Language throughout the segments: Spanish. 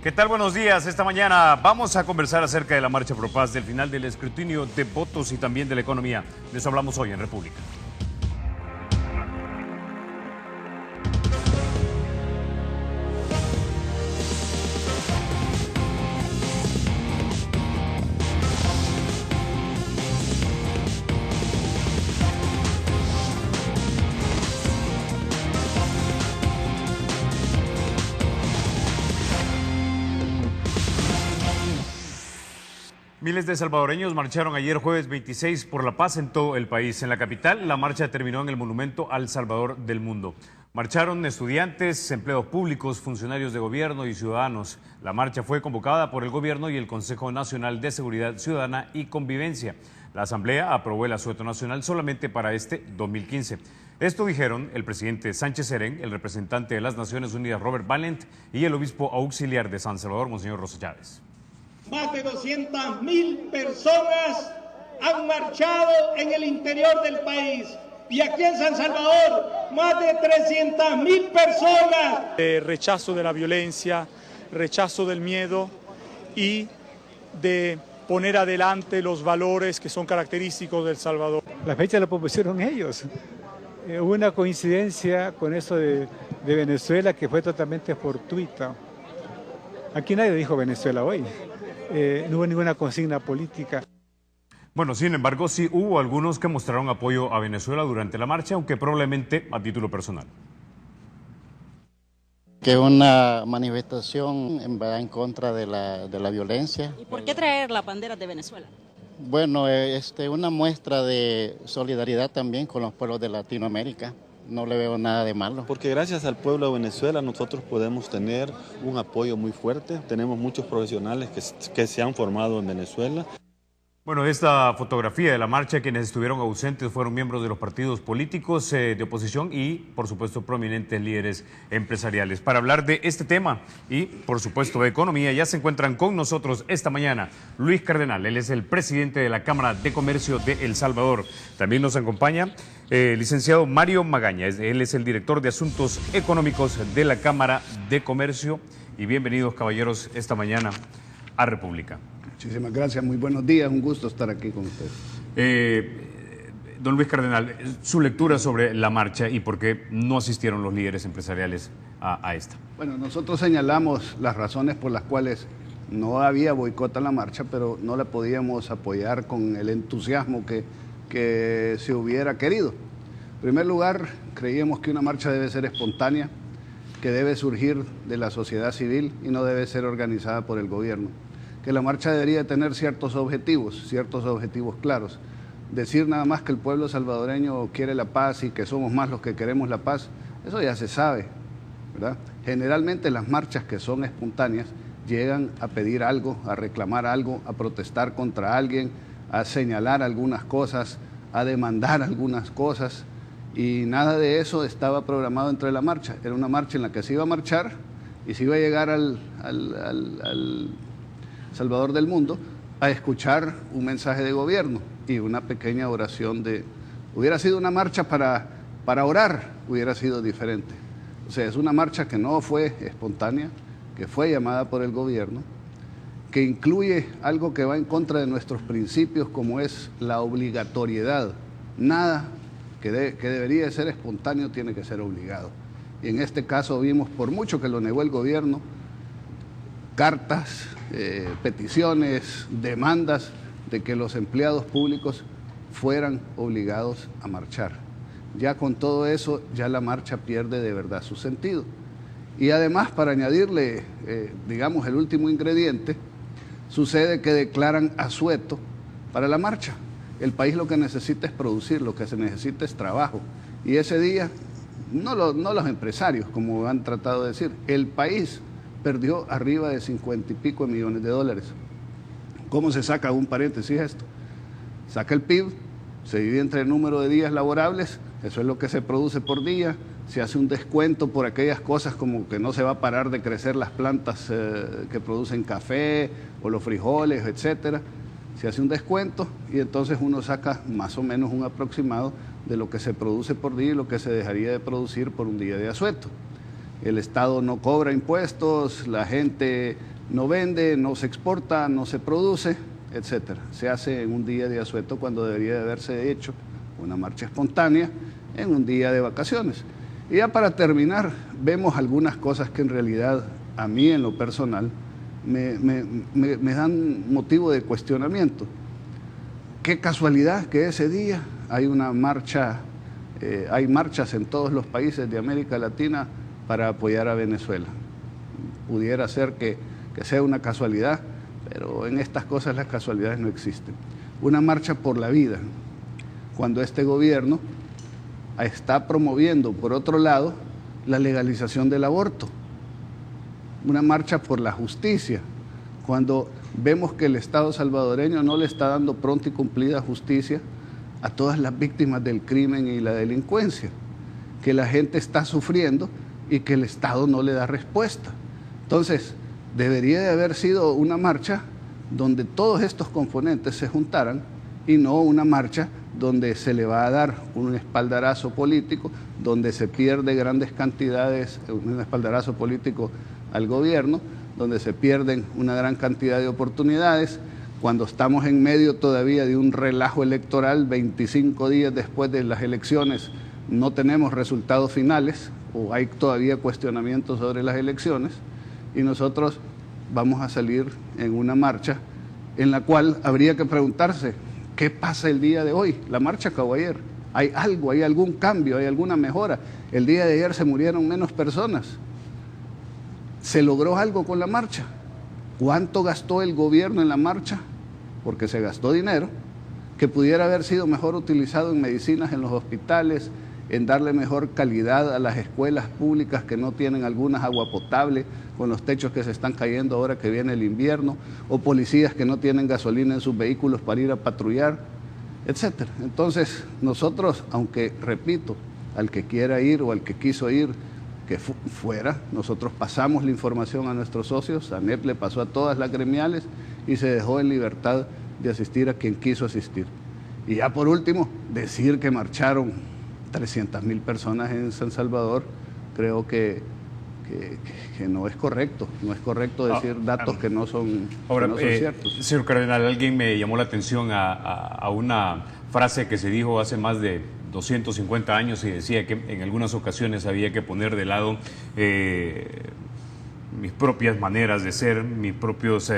¿Qué tal? Buenos días. Esta mañana vamos a conversar acerca de la Marcha por Paz, del final del escrutinio de votos y también de la economía. De eso hablamos hoy en República. Miles de salvadoreños marcharon ayer jueves 26 por la paz en todo el país. En la capital, la marcha terminó en el monumento al Salvador del mundo. Marcharon estudiantes, empleados públicos, funcionarios de gobierno y ciudadanos. La marcha fue convocada por el gobierno y el Consejo Nacional de Seguridad Ciudadana y Convivencia. La Asamblea aprobó el asueto nacional solamente para este 2015. Esto dijeron el presidente Sánchez Serén, el representante de las Naciones Unidas Robert Valent y el obispo auxiliar de San Salvador, Monseñor Rosa Chávez. Más de 200.000 personas han marchado en el interior del país. Y aquí en San Salvador, más de 300.000 personas. Rechazo de la violencia, rechazo del miedo y de poner adelante los valores que son característicos del Salvador. La fecha la propusieron ellos. Hubo una coincidencia con eso de Venezuela que fue totalmente fortuita. Aquí nadie dijo Venezuela hoy. No hubo ninguna consigna política. Bueno, sin embargo, sí hubo algunos que mostraron apoyo a Venezuela durante la marcha, aunque probablemente a título personal. Que una manifestación en contra de la violencia. ¿Y por qué traer las banderas de Venezuela? Bueno, una muestra de solidaridad también con los pueblos de Latinoamérica. No le veo nada de malo. Porque gracias al pueblo de Venezuela nosotros podemos tener un apoyo muy fuerte. Tenemos muchos profesionales que se han formado en Venezuela. Bueno, esta fotografía de la marcha, quienes estuvieron ausentes fueron miembros de los partidos políticos de oposición y, por supuesto, prominentes líderes empresariales. Para hablar de este tema y, por supuesto, de economía, ya se encuentran con nosotros esta mañana Luis Cardenal. Él es el presidente de la Cámara de Comercio de El Salvador. También nos acompaña licenciado Mario Magaña. Él es el director de Asuntos Económicos de la Cámara de Comercio. Y bienvenidos, caballeros, esta mañana a República. Muchísimas gracias, muy buenos días, un gusto estar aquí con ustedes. Don Luis Cardenal, su lectura sobre la marcha y por qué no asistieron los líderes empresariales a esta. Bueno, nosotros señalamos las razones por las cuales no había boicot a la marcha, pero no la podíamos apoyar con el entusiasmo que se hubiera querido. En primer lugar, creíamos que una marcha debe ser espontánea, que debe surgir de la sociedad civil y no debe ser organizada por el gobierno. Que la marcha debería tener ciertos objetivos claros. Decir nada más que el pueblo salvadoreño quiere la paz y que somos más los que queremos la paz, eso ya se sabe, ¿verdad? Generalmente las marchas que son espontáneas llegan a pedir algo, a reclamar algo, a protestar contra alguien, a señalar algunas cosas, a demandar algunas cosas, y nada de eso estaba programado entre la marcha. Era una marcha en la que se iba a marchar y se iba a llegar al Salvador del mundo a escuchar un mensaje de gobierno y una pequeña oración hubiera sido una marcha para orar, hubiera sido diferente. O sea, es una marcha que no fue espontánea, que fue llamada por el gobierno, que incluye algo que va en contra de nuestros principios, como es la obligatoriedad. Nada que debería de ser espontáneo tiene que ser obligado. Y en este caso vimos, por mucho que lo negó el gobierno, cartas, peticiones, demandas de que los empleados públicos fueran obligados a marchar. Ya con todo eso, ya la marcha pierde de verdad su sentido. Y además, para añadirle, digamos, el último ingrediente, sucede que declaran asueto para la marcha. El país lo que necesita es producir, lo que se necesita es trabajo. Y ese día, no los empresarios, como han tratado de decir, el país perdió arriba de 50 y pico de millones de dólares. ¿Cómo se saca un paréntesis esto? Saca el PIB, se divide entre el número de días laborables, eso es lo que se produce por día, se hace un descuento por aquellas cosas como que no se va a parar de crecer las plantas que producen café o los frijoles, etcétera. Se hace un descuento y entonces uno saca más o menos un aproximado de lo que se produce por día y lo que se dejaría de producir por un día de asueto. el Estado no cobra impuestos, la gente no vende, no se exporta, no se produce, etcétera. Se hace en un día de asueto cuando debería de haberse hecho una marcha espontánea en un día de vacaciones. Y ya para terminar, vemos algunas cosas que en realidad a mí en lo personal me dan motivo de cuestionamiento. Qué casualidad que ese día hay una marcha, hay marchas en todos los países de América Latina para apoyar a Venezuela. Pudiera ser que sea una casualidad, pero en estas cosas las casualidades no existen. Una marcha por la vida, cuando este gobierno está promoviendo, por otro lado, la legalización del aborto. Una marcha por la justicia, cuando vemos que el Estado salvadoreño no le está dando pronta y cumplida justicia a todas las víctimas del crimen y la delincuencia, que la gente está sufriendo y que el Estado no le da respuesta. Entonces, debería de haber sido una marcha donde todos estos componentes se juntaran y no una marcha donde se le va a dar un espaldarazo político, donde se pierde grandes cantidades, un espaldarazo político al gobierno, donde se pierden una gran cantidad de oportunidades, cuando estamos en medio todavía de un relajo electoral, 25 días después de las elecciones no tenemos resultados finales, o hay todavía cuestionamientos sobre las elecciones, y nosotros vamos a salir en una marcha en la cual habría que preguntarse, ¿qué pasa el día de hoy? La marcha acabó ayer. ¿Hay algo, hay algún cambio, hay alguna mejora? El día de ayer se murieron menos personas. ¿Se logró algo con la marcha? ¿Cuánto gastó el gobierno en la marcha? Porque se gastó dinero que pudiera haber sido mejor utilizado en medicinas en los hospitales, en darle mejor calidad a las escuelas públicas que no tienen algunas agua potable, con los techos que se están cayendo ahora que viene el invierno, o policías que no tienen gasolina en sus vehículos para ir a patrullar, etcétera. Entonces, nosotros, aunque, repito, al que quiera ir o al que quiso ir, que fuera, nosotros pasamos la información a nuestros socios, ANEP le pasó a todas las gremiales y se dejó en libertad de asistir a quien quiso asistir. Y ya por último, decir que marcharon 300.000 personas en San Salvador, creo que no es correcto. No es correcto decir datos que no son ciertos. Señor Cardenal, alguien me llamó la atención a una frase que se dijo hace más de 250 años y decía que en algunas ocasiones había que poner de lado mis propias maneras de ser, mis propios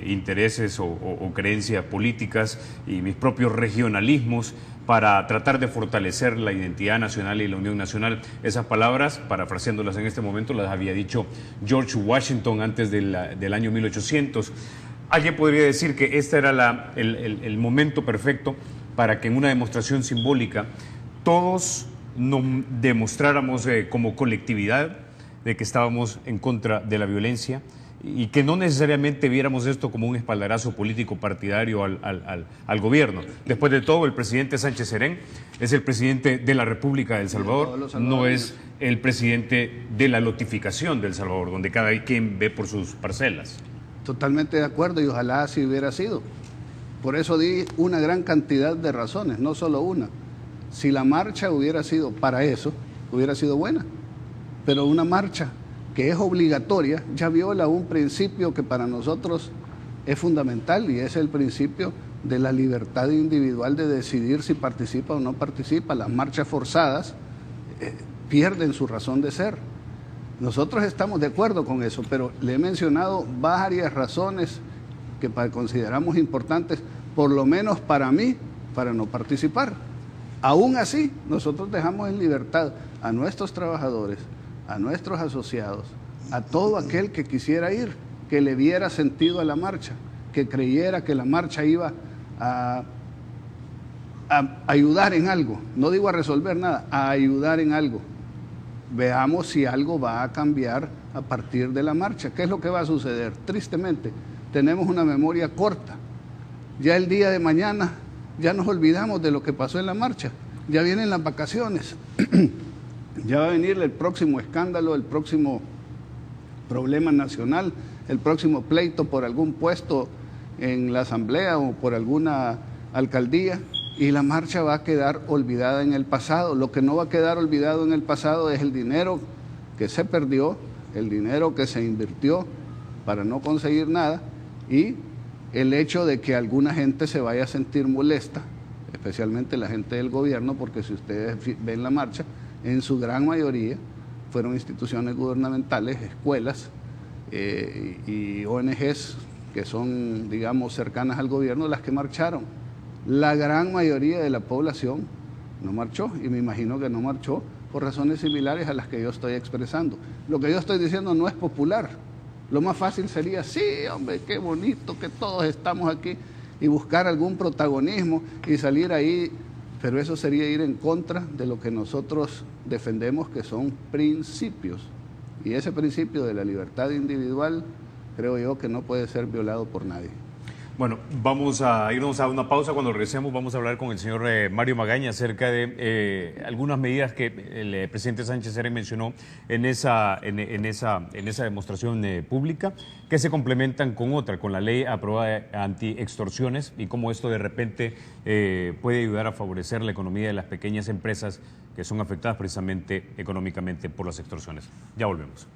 intereses o creencias políticas y mis propios regionalismos para tratar de fortalecer la identidad nacional y la unión nacional. Esas palabras, parafraseándolas en este momento, las había dicho George Washington antes del año 1800. Alguien podría decir que este era el momento perfecto para que en una demostración simbólica todos nos demostráramos como colectividad de que estábamos en contra de la violencia y que no necesariamente viéramos esto como un espaldarazo político partidario al gobierno. Después de todo, el presidente Sánchez Serén es el presidente de la República de El Salvador, no es el presidente de la lotificación de El Salvador, donde cada quien ve por sus parcelas. Totalmente de acuerdo, y ojalá así hubiera sido. Por eso di una gran cantidad de razones, no solo una. Si la marcha hubiera sido para eso, hubiera sido buena. Pero una marcha que es obligatoria ya viola un principio que para nosotros es fundamental, y es el principio de la libertad individual de decidir si participa o no participa. Las marchas forzadas pierden su razón de ser. Nosotros estamos de acuerdo con eso, pero le he mencionado varias razones que consideramos importantes, por lo menos para mí, para no participar. Aún así, nosotros dejamos en libertad a nuestros trabajadores, a nuestros asociados, a todo aquel que quisiera ir, que le viera sentido a la marcha, que creyera que la marcha iba a ayudar en algo. No digo a resolver nada, a ayudar en algo. Veamos si algo va a cambiar a partir de la marcha. ¿Qué es lo que va a suceder? Tristemente, tenemos una memoria corta. Ya el día de mañana ya nos olvidamos de lo que pasó en la marcha. Ya vienen las vacaciones. Ya va a venir el próximo escándalo, el próximo problema nacional, el próximo pleito por algún puesto en la asamblea o por alguna alcaldía, y la marcha va a quedar olvidada en el pasado. Lo que no va a quedar olvidado en el pasado es el dinero que se perdió, el dinero que se invirtió para no conseguir nada y el hecho de que alguna gente se vaya a sentir molesta, especialmente la gente del gobierno, porque si ustedes ven la marcha, en su gran mayoría fueron instituciones gubernamentales, escuelas y ONGs que son, digamos, cercanas al gobierno las que marcharon. La gran mayoría de la población no marchó y me imagino que no marchó por razones similares a las que yo estoy expresando. Lo que yo estoy diciendo no es popular. Lo más fácil sería, sí, hombre, qué bonito que todos estamos aquí y buscar algún protagonismo y salir ahí, pero eso sería ir en contra de lo que nosotros defendemos, que son principios. Y ese principio de la libertad individual, creo yo que no puede ser violado por nadie. Bueno, vamos a irnos a una pausa. Cuando regresemos vamos a hablar con el señor Mario Magaña acerca de algunas medidas que el presidente Sánchez Serén mencionó en esa demostración pública, que se complementan con otra, con la ley aprobada anti-extorsiones y cómo esto de repente puede ayudar a favorecer la economía de las pequeñas empresas que son afectadas precisamente económicamente por las extorsiones. Ya volvemos.